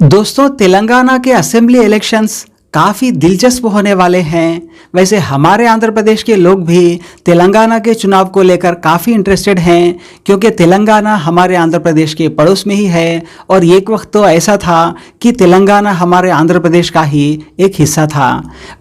दोस्तों, तेलंगाना के assembly elections काफ़ी दिलचस्प होने वाले हैं। वैसे हमारे आंध्र प्रदेश के लोग भी तेलंगाना के चुनाव को लेकर काफ़ी इंटरेस्टेड हैं, क्योंकि तेलंगाना हमारे आंध्र प्रदेश के पड़ोस में ही है और एक वक्त तो ऐसा था कि तेलंगाना हमारे आंध्र प्रदेश का ही एक हिस्सा था।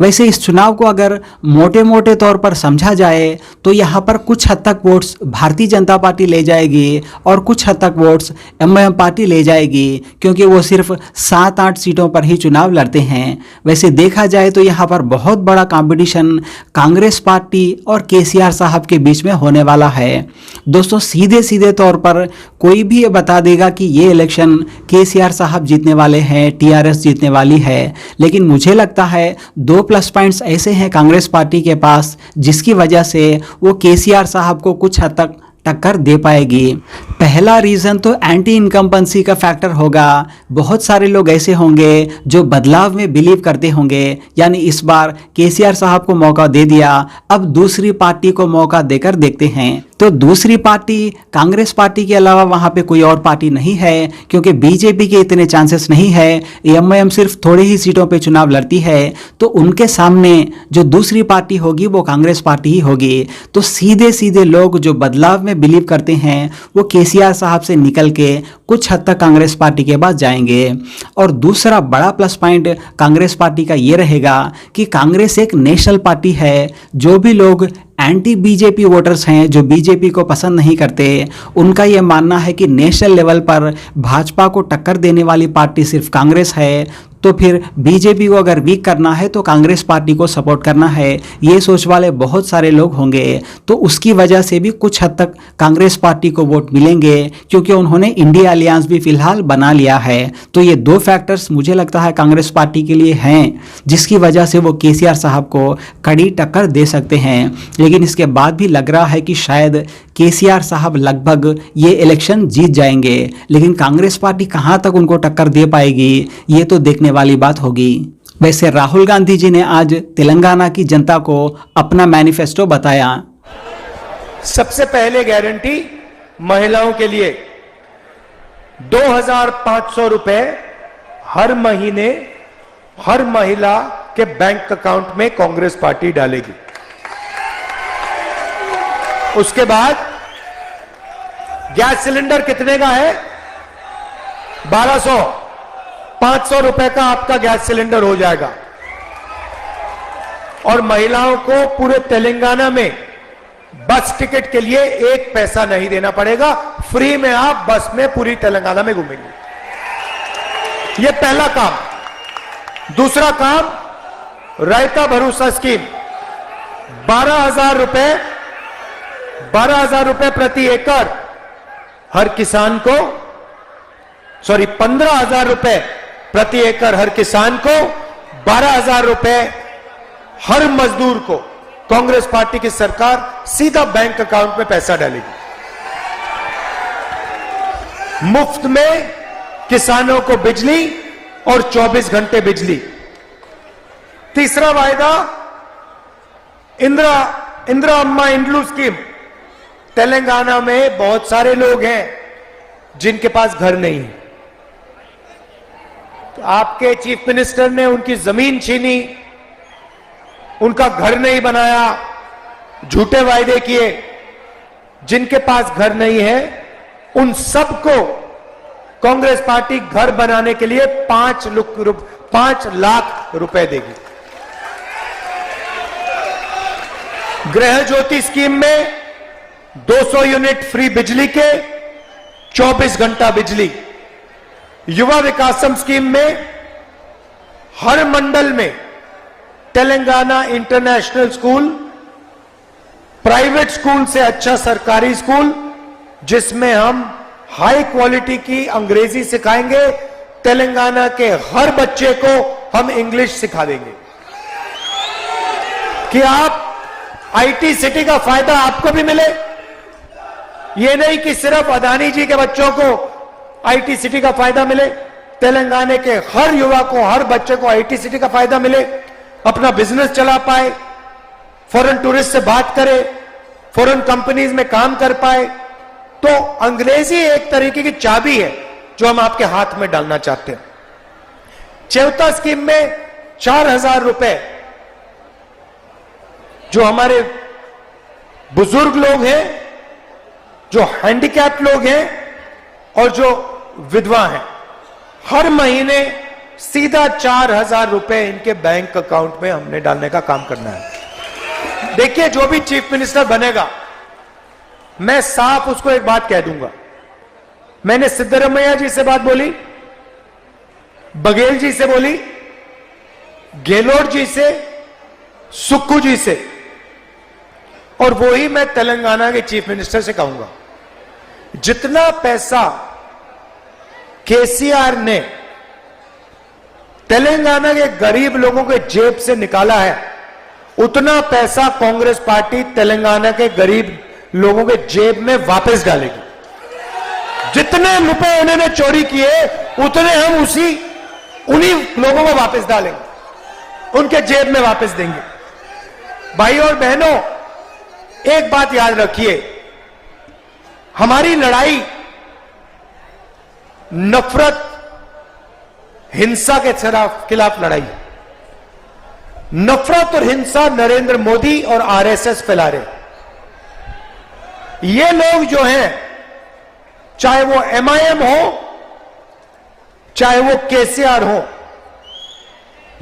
वैसे इस चुनाव को अगर मोटे मोटे तौर पर समझा जाए तो यहाँ पर कुछ हद तक वोट्स भारतीय जनता पार्टी ले जाएगी और कुछ हद तक वोट्स एमआईएम पार्टी ले जाएगी, क्योंकि वो सिर्फ 7-8 सीटों पर ही चुनाव लड़ते हैं। वैसे देखा जाए तो यहाँ पर बहुत बड़ा कंपटीशन कांग्रेस पार्टी और केसीआर साहब के बीच में होने वाला है। दोस्तों, सीधे सीधे तौर पर कोई भी ये बता देगा कि ये इलेक्शन केसीआर साहब जीतने वाले हैं, टीआरएस जीतने वाली है, लेकिन मुझे लगता है 2 प्लस पॉइंट्स ऐसे हैं कांग्रेस पार्टी के पास जिसकी वजह से वो केसीआर साहब को कुछ हद तक टक्कर दे पाएगी। पहला रीज़न तो एंटी इनकम्बेंसी का फैक्टर होगा। बहुत सारे लोग ऐसे होंगे जो बदलाव में बिलीव करते होंगे, यानी इस बार केसीआर साहब को मौका दे दिया, अब दूसरी पार्टी को मौका देकर देखते हैं। तो दूसरी पार्टी कांग्रेस पार्टी के अलावा वहाँ पे कोई और पार्टी नहीं है, क्योंकि बीजेपी के इतने चांसेस नहीं है। एमआईएम सिर्फ थोड़ी ही सीटों पे चुनाव लड़ती है, तो उनके सामने जो दूसरी पार्टी होगी वो कांग्रेस पार्टी ही होगी। तो सीधे सीधे लोग जो बदलाव में बिलीव करते हैं वो केसीआर साहब से निकल के कुछ हद तक कांग्रेस पार्टी के पास जाएंगे। और दूसरा बड़ा प्लस पॉइंट कांग्रेस पार्टी का ये रहेगा कि कांग्रेस एक नेशनल पार्टी है। जो भी लोग एंटी बीजेपी वोटर्स हैं, जो बीजेपी को पसंद नहीं करते, उनका ये मानना है कि नेशनल लेवल पर भाजपा को टक्कर देने वाली पार्टी सिर्फ कांग्रेस है। तो फिर बीजेपी को अगर वीक करना है तो कांग्रेस पार्टी को सपोर्ट करना है, ये सोच वाले बहुत सारे लोग होंगे। तो उसकी वजह से भी कुछ हद तक कांग्रेस पार्टी को वोट मिलेंगे, क्योंकि उन्होंने इंडिया अलियांस भी फिलहाल बना लिया है। तो ये 2 फैक्टर्स मुझे लगता है कांग्रेस पार्टी के लिए हैं, जिसकी वजह से वो केसीआर साहब को कड़ी टक्कर दे सकते हैं। लेकिन इसके बाद भी लग रहा है कि शायद केसीआर साहब लगभग ये इलेक्शन जीत जाएंगे, लेकिन कांग्रेस पार्टी कहां तक उनको टक्कर दे पाएगी ये तो देखने वाली बात होगी। वैसे राहुल गांधी जी ने आज तेलंगाना की जनता को अपना मैनिफेस्टो बताया। सबसे पहले गारंटी महिलाओं के लिए 2500 रुपए हर महीने हर महिला के बैंक अकाउंट में कांग्रेस पार्टी डालेगी। उसके बाद गैस सिलेंडर कितने का है? 1200। 500 रुपए का आपका गैस सिलेंडर हो जाएगा। और महिलाओं को पूरे तेलंगाना में बस टिकट के लिए 1 पैसा नहीं देना पड़ेगा। फ्री में आप बस में पूरी तेलंगाना में घूमेंगे। यह पहला काम। दूसरा काम, रायता भरोसा स्कीम। 12,000 रुपए प्रति एकड़ हर किसान को, 15,000 रुपए प्रति एकड़ हर किसान को, 12,000 रुपए हर मजदूर को कांग्रेस पार्टी की सरकार सीधा बैंक अकाउंट में पैसा डालेगी। मुफ्त में किसानों को बिजली और 24 घंटे बिजली। तीसरा वायदा, इंदिरा अम्मा इंड्लू स्कीम। तेलंगाना में बहुत सारे लोग हैं जिनके पास घर नहीं है। तो आपके चीफ मिनिस्टर ने उनकी जमीन छीनी, उनका घर नहीं बनाया, झूठे वायदे किए। जिनके पास घर नहीं है उन सबको कांग्रेस पार्टी घर बनाने के लिए 5 लाख रुपए देगी। गृह ज्योति स्कीम में 200 यूनिट फ्री बिजली के, 24 घंटा बिजली। युवा विकासम स्कीम में हर मंडल में Telangana international school, private school से अच्छा सरकारी स्कूल, जिसमें हम हाई क्वालिटी की अंग्रेजी सिखाएंगे। तेलंगाना के हर बच्चे को हम इंग्लिश सिखा देंगे कि आप आईटी सिटी का फायदा आपको भी मिले। ये नहीं कि सिर्फ अदानी जी के बच्चों को आईटी सिटी का फायदा मिले। तेलंगाना के हर युवा को, हर बच्चे को आईटी सिटी का फायदा मिले, अपना बिजनेस चला पाए, फॉरेन टूरिस्ट से बात करे, फॉरेन कंपनीज में काम कर पाए। तो अंग्रेजी एक तरीके की चाबी है जो हम आपके हाथ में डालना चाहते हैं। चेवता स्कीम में 4,000 रुपए जो हमारे बुजुर्ग लोग हैं, जो हैंडीकैप लोग हैं और जो विधवा हैं, हर महीने सीधा 4,000 रुपए इनके बैंक अकाउंट में हमने डालने का काम करना है। देखिए, जो भी चीफ मिनिस्टर बनेगा, मैं साफ उसको एक बात कह दूंगा। मैंने सिद्धरमैया जी से बात बोली, बघेल जी से बोली, गहलोत जी से, सुक्खू जी से, और वो ही मैं तेलंगाना के चीफ मिनिस्टर से कहूंगा। जितना पैसा केसीआर ने तेलंगाना के गरीब लोगों के जेब से निकाला है, उतना पैसा कांग्रेस पार्टी तेलंगाना के गरीब लोगों के जेब में वापस डालेगी। जितने रुपए उन्होंने चोरी किए, उतने हम उन्हीं लोगों को वापस डालेंगे, उनके जेब में वापस देंगे। भाई और बहनों, एक बात याद रखिए, हमारी लड़ाई नफरत, हिंसा के खिलाफ लड़ाई। नफरत और हिंसा नरेंद्र मोदी और आरएसएस फैला रहे। ये लोग जो हैं, चाहे वो एमआईएम हो, चाहे वो केसीआर हो,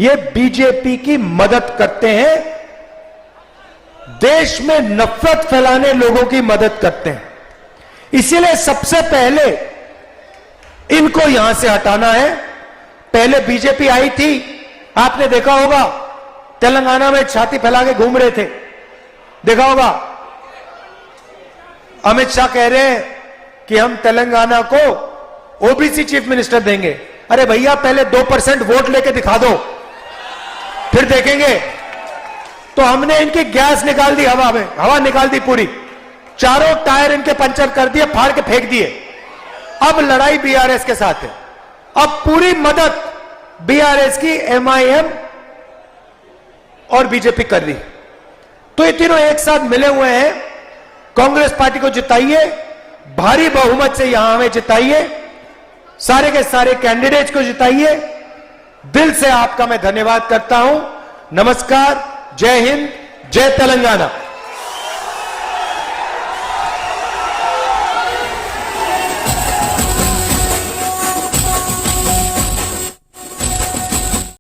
ये बीजेपी की मदद करते हैं, देश में नफरत फैलाने लोगों की मदद करते हैं। इसीलिए सबसे पहले इनको यहां से हटाना है। पहले बीजेपी आई थी, आपने देखा होगा, तेलंगाना में छाती फैला के घूम रहे थे, देखा होगा। अमित शाह कह रहे हैं कि हम तेलंगाना को ओबीसी चीफ मिनिस्टर देंगे। अरे भैया, पहले 2% वोट लेके दिखा दो, फिर देखेंगे। तो हमने इनकी गैस निकाल दी, हवा में हवा निकाल दी पूरी, चारों टायर इनके पंचर कर दिए, फाड़ के फेंक दिए। अब लड़ाई बीआरएस के साथ है। अब पूरी मदद बीआरएस की एमआईएम और बीजेपी कर रही। तो ये तीनों एक साथ मिले हुए हैं। कांग्रेस पार्टी को जिताइए, भारी बहुमत से यहां हमें जिताइए, सारे के सारे कैंडिडेट्स को जिताइए। दिल से आपका मैं धन्यवाद करता हूं। नमस्कार, जय हिंद, जय तेलंगाना।